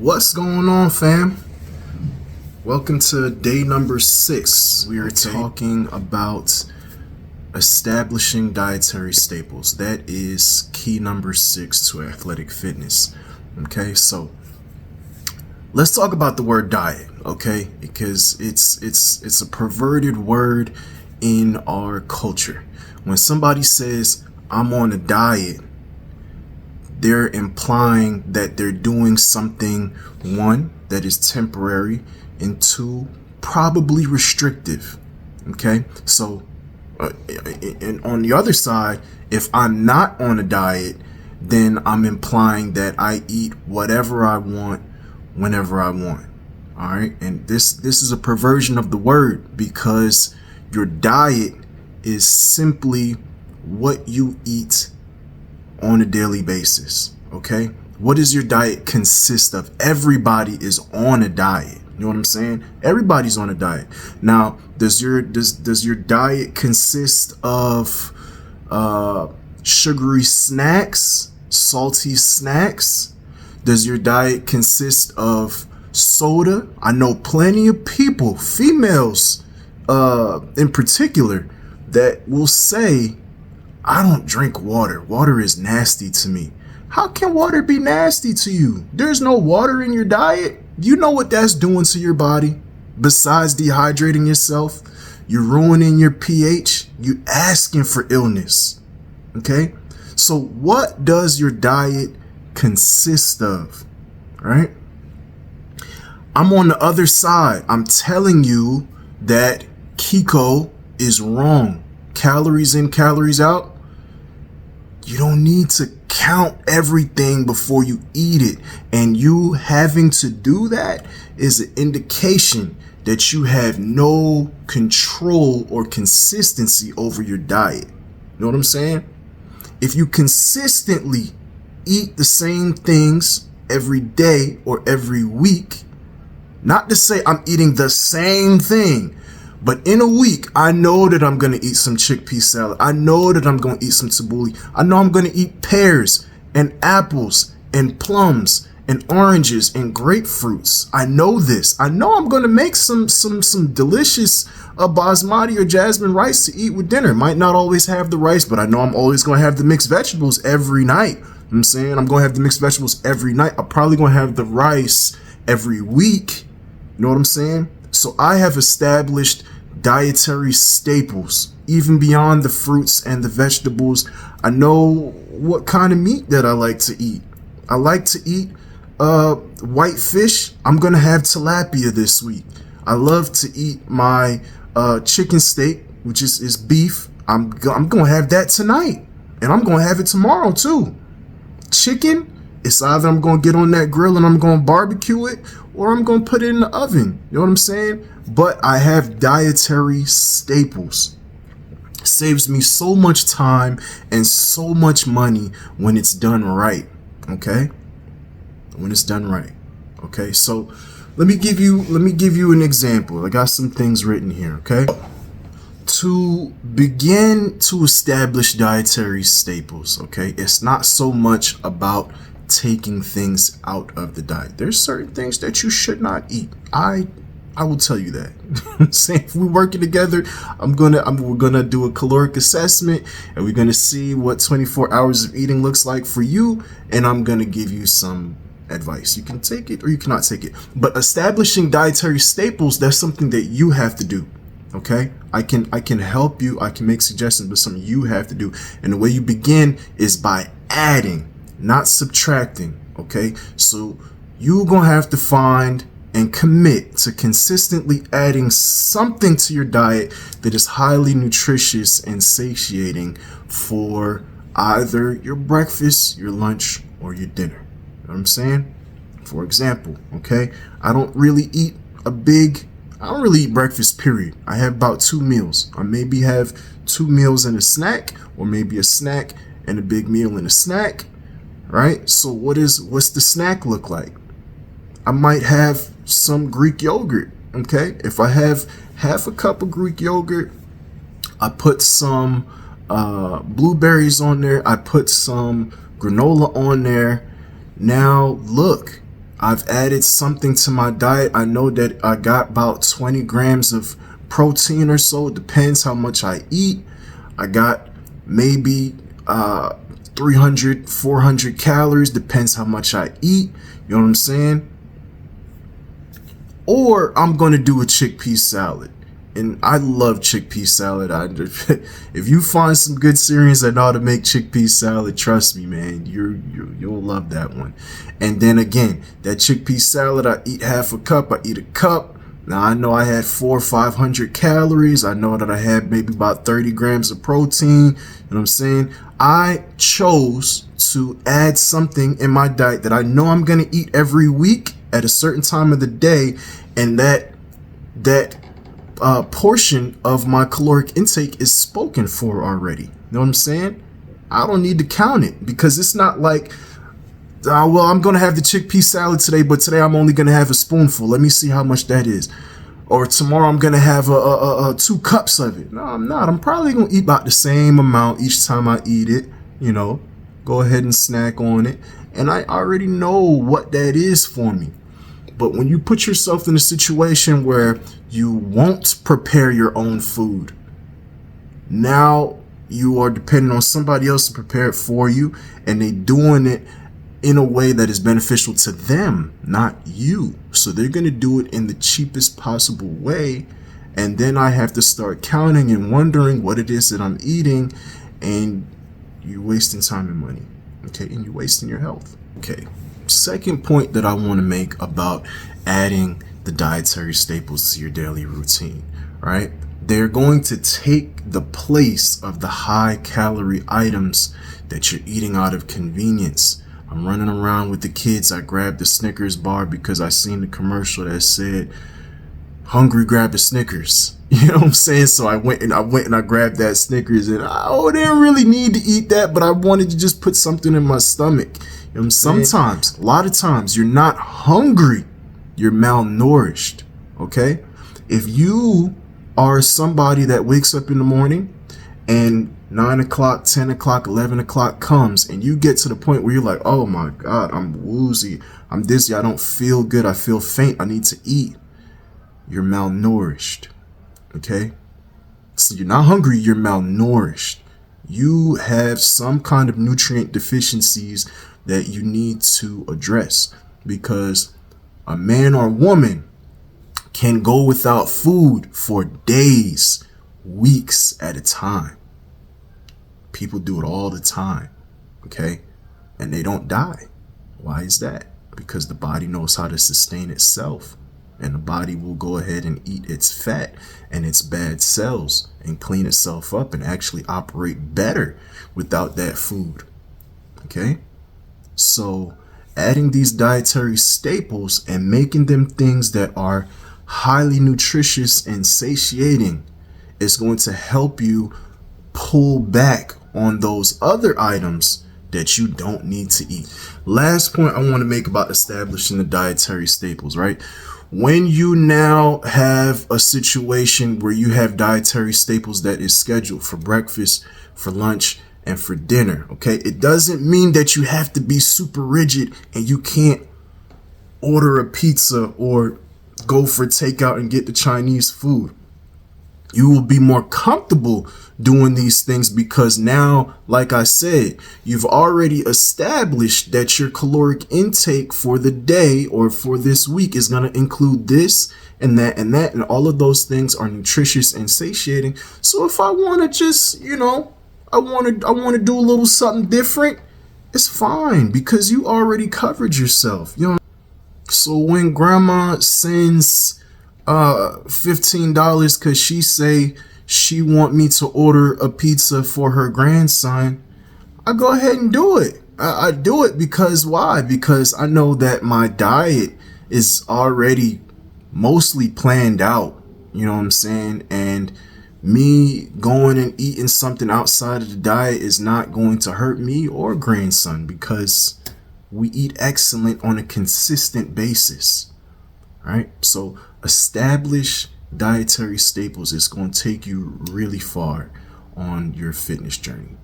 What's going on, fam? Welcome to day number 6. We are talking about establishing dietary staples. That is key number 6 to athletic fitness. Okay, so let's talk about the word diet, okay? Because it's a perverted word in our culture. When somebody says, I'm on a diet, they're implying that they're doing something, one, that is temporary, and two, probably restrictive. Okay, so and on the other side, if I'm not on a diet, then I'm implying that I eat whatever I want whenever I want. All right, and this is a perversion of the word, because your diet is simply what you eat on a daily basis. Okay, what does your diet consist of? Everybody is on a diet. You know what I'm saying? Everybody's on a diet. Now, does your diet consist of sugary snacks, salty snacks? Does your diet consist of soda? I know plenty of people, females in particular, that will say, I don't drink water. Water is nasty to me. How can water be nasty to you? There's no water in your diet. You know what that's doing to your body besides dehydrating yourself? You're ruining your pH. You're asking for illness. Okay? So what does your diet consist of? Right? I'm on the other side. I'm telling you that keto is wrong. Calories in, calories out. You don't need to count everything before you eat it. And you having to do that is an indication that you have no control or consistency over your diet. You know what I'm saying? If you consistently eat the same things every day or every week, not to say I'm eating the same thing, but in a week, I know that I'm going to eat some chickpea salad. I know that I'm going to eat some tabbouleh. I know I'm going to eat pears and apples and plums and oranges and grapefruits. I know this. I know I'm going to make some delicious basmati or jasmine rice to eat with dinner. Might not always have the rice, but I know I'm always going to have the mixed vegetables every night. I'm saying I'm going to have the mixed vegetables every night. I'm probably going to have the rice every week. You know what I'm saying? So I have established dietary staples, even beyond the fruits and the vegetables. I know what kind of meat that I like to eat. I like to eat white fish. I'm going to have tilapia this week. I love to eat my chicken steak, which is beef. I'm going to have that tonight, and I'm going to have it tomorrow too. Chicken, it's either I'm going to get on that grill and I'm going to barbecue it, or I'm going to put it in the oven. You know what I'm saying? But I have dietary staples. Saves me so much time and so much money when it's done right. Okay? When it's done right. Okay? So let me give you an example. I got some things written here, okay? To begin to establish dietary staples, okay? It's not so much about taking things out of the diet. There's certain things that you should not eat. I will tell you that. I'm saying, if we're working together, we're gonna do a caloric assessment, and we're gonna see what 24 hours of eating looks like for you, and I'm gonna give you some advice. You can take it or you cannot take it. But establishing dietary staples, that's something that you have to do. Okay? I can help you, I can make suggestions, but something you have to do. And the way you begin is by adding, not subtracting. Okay, so you're gonna have to find and commit to consistently adding something to your diet that is highly nutritious and satiating for either your breakfast, your lunch, or your dinner. You know what I'm saying? For example, okay, I don't really eat breakfast, period. I have about 2 meals. I maybe have 2 meals and a snack, or maybe a snack and a big meal and a snack. Right? So what's the snack look like? I might have some Greek yogurt. Okay? If I have half a cup of Greek yogurt, I put some blueberries on there. I put some granola on there. Now look, I've added something to my diet. I know that I got about 20 grams of protein or so. It depends how much I eat. I got maybe 300, 400 calories. Depends how much I eat. You know what I'm saying? Or I'm going to do a chickpea salad. And I love chickpea salad. If you find some good Syrians that know how to make chickpea salad, trust me, man, you'll love that one. And then again, that chickpea salad, I eat half a cup. I eat a cup. Now I know I had 400 or 500 calories. I know that I had maybe about 30 grams of protein. You know what I'm saying? I chose to add something in my diet that I know I'm going to eat every week at a certain time of the day, and that portion of my caloric intake is spoken for already. You know what I'm saying? I don't need to count it, because it's not like, well, I'm going to have the chickpea salad today, but today I'm only going to have a spoonful. Let me see how much that is. Or tomorrow I'm going to have 2 cups of it. No, I'm not. I'm probably going to eat about the same amount each time I eat it. You know, go ahead and snack on it. And I already know what that is for me. But when you put yourself in a situation where you won't prepare your own food, now you are depending on somebody else to prepare it for you, and they doing it in a way that is beneficial to them, not you. So they're going to do it in the cheapest possible way. And then I have to start counting and wondering what it is that I'm eating, and you're wasting time and money. Okay. And you're wasting your health. Okay. Second point that I want to make about adding the dietary staples to your daily routine, right? They're going to take the place of the high calorie items that you're eating out of convenience. I'm running around with the kids. I grabbed the Snickers bar because I seen the commercial that said, "Hungry, grab a Snickers." You know what I'm saying? So I went and I grabbed that Snickers, and I didn't really need to eat that, but I wanted to just put something in my stomach. You know, sometimes, a lot of times, you're not hungry, you're malnourished. Okay? If you are somebody that wakes up in the morning and 9 o'clock, 10 o'clock, 11 o'clock comes, and you get to the point where you're like, oh my God, I'm woozy, I'm dizzy, I don't feel good, I feel faint, I need to eat. You're malnourished. Okay? So you're not hungry, you're malnourished. You have some kind of nutrient deficiencies that you need to address, because a man or woman can go without food for days, weeks at a time. People do it all the time, okay? And they don't die. Why is that? Because the body knows how to sustain itself, and the body will go ahead and eat its fat and its bad cells and clean itself up and actually operate better without that food, okay? So adding these dietary staples and making them things that are highly nutritious and satiating is going to help you pull back on those other items that you don't need to eat. Last point I want to make about establishing the dietary staples, right? When you now have a situation where you have dietary staples that is scheduled for breakfast, for lunch, and for dinner, okay? It doesn't mean that you have to be super rigid and you can't order a pizza or go for takeout and get the Chinese food. You will be more comfortable doing these things because now, like I said, you've already established that your caloric intake for the day or for this week is going to include this and that and that, and all of those things are nutritious and satiating. So if I want to just, I want to do a little something different, it's fine because you already covered yourself. So when grandma sends $15 because she say she want me to order a pizza for her grandson, I go ahead and do it. I do it because why? Because I know that my diet is already mostly planned out. You know what I'm saying? And me going and eating something outside of the diet is not going to hurt me or grandson because we eat excellent on a consistent basis. Right? So establish dietary staples. It's going to take you really far on your fitness journey.